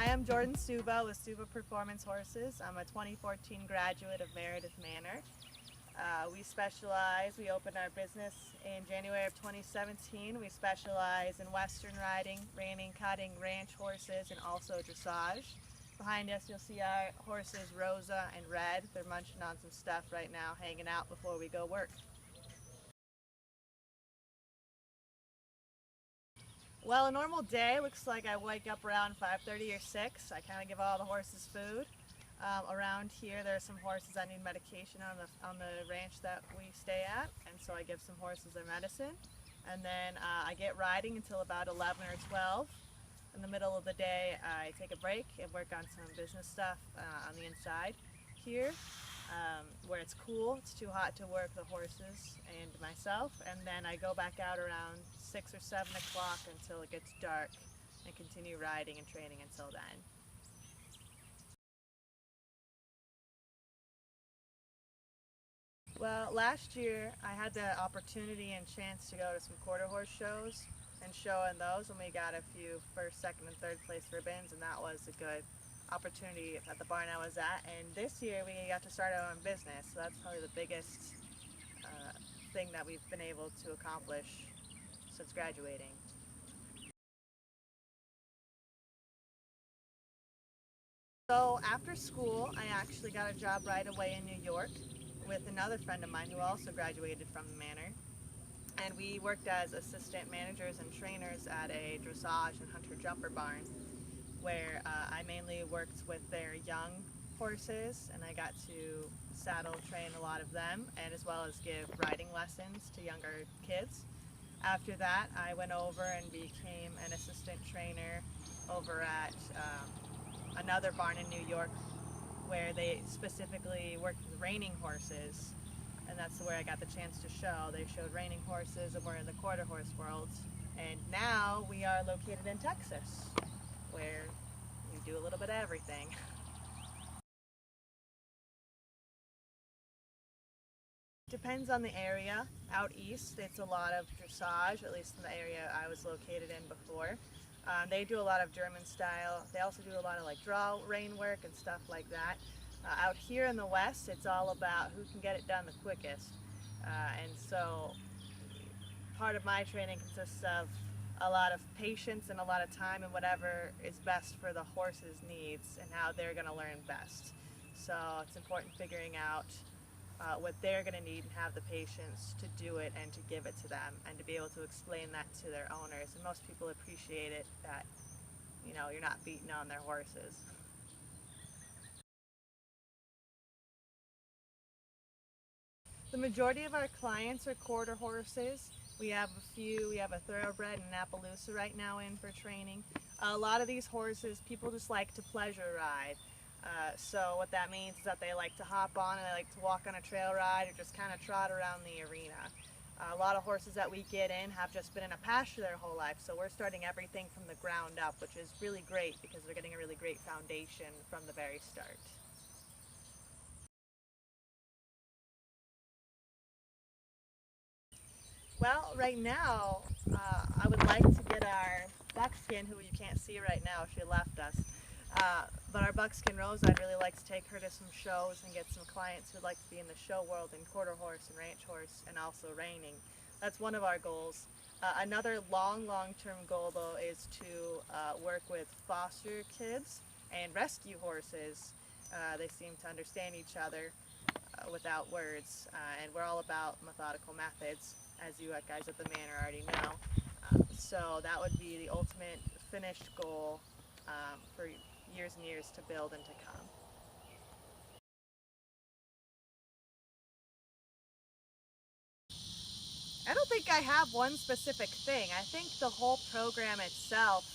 Hi, I'm Jordhann Souva with Souva Performance Horses. I'm a 2014 graduate of Meredith Manor. We opened our business in January of 2017. We specialize in Western riding, reining, cutting, ranch horses, and also dressage. Behind us you'll see our horses Rosa and Red. They're munching on some stuff right now, hanging out before we go work. Well, a normal day looks like I wake up around 5:30 or 6. I kind of give all the horses food. Around here there are some horses that need medication on the ranch that we stay at, and so I give some horses their medicine. And then I get riding until about 11 or 12. In the middle of the day I take a break and work on some business stuff on the inside here. Where it's cool, it's too hot to work the horses and myself, and then I go back out around 6 or 7 o'clock until it gets dark and continue riding and training until then. Well, last year I had the opportunity and chance to go to some quarter horse shows and show in those, and we got a few first, second, and third place ribbons, and that was a good opportunity at the barn I was at. And this year we got to start our own business, so that's probably the biggest thing that we've been able to accomplish since graduating. So after school I actually got a job right away in New York with another friend of mine who also graduated from the manor, and we worked as assistant managers and trainers at a dressage and hunter jumper barn, where I mainly worked with their young horses, and I got to saddle train a lot of them, and as well as give riding lessons to younger kids. After that I went over and became an assistant trainer over at another barn in New York where they specifically worked with reining horses, and that's where I got the chance to show. They showed reining horses, and we're in the quarter horse world. And now we are located in Texas, where we do a little bit of everything. Depends on the area. Out east it's a lot of dressage, at least in the area I was located in before. They do a lot of German style. They also do a lot of like draw rein work and stuff like that. Out here in the west it's all about who can get it done the quickest. And so part of my training consists of a lot of patience and a lot of time and whatever is best for the horse's needs and how they're going to learn best. So it's important figuring out what they're going to need and have the patience to do it and to give it to them and to be able to explain that to their owners. And most people appreciate it, that you're not beating on their horses. The majority of our clients are quarter horses. We have a thoroughbred and an Appaloosa right now in for training. A lot of these horses, people just like to pleasure ride. So what that means is that they like to hop on and they like to walk on a trail ride or just kind of trot around the arena. A lot of horses that we get in have just been in a pasture their whole life, so we're starting everything from the ground up, which is really great because they're getting a really great foundation from the very start. Well, right now, I would like to get our buckskin, who you can't see right now, she left us. But our buckskin Rosa, I'd really like to take her to some shows and get some clients who'd like to be in the show world in quarter horse and ranch horse and also reining. That's one of our goals. Another long-term goal, though, is to work with foster kids and rescue horses. They seem to understand each other without words, and we're all about methodical methods, as you guys at the manor already know. So that would be the ultimate finished goal for years and years to build and to come. I don't think I have one specific thing. I think the whole program itself,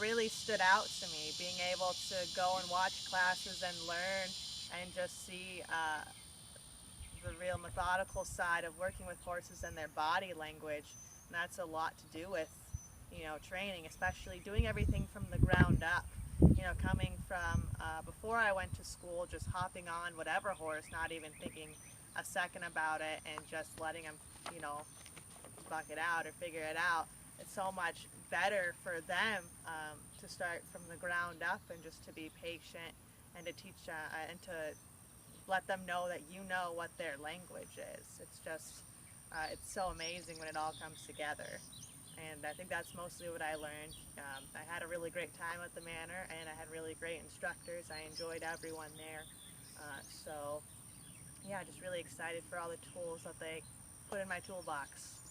really stood out to me. Being able to go and watch classes and learn and just see the real methodical side of working with horses and their body language. And that's a lot to do with, training, especially doing everything from the ground up. Coming from before I went to school, just hopping on whatever horse, not even thinking a second about it and just letting them, buck it out or figure it out. it's so much better for them to start from the ground up and just to be patient and to teach and to let them know that you know what their language is. It's just, it's so amazing when it all comes together. And I think that's mostly what I learned. I had a really great time at the Manor, and I had really great instructors. I enjoyed everyone there. So, yeah, just really excited for all the tools that they put in my toolbox.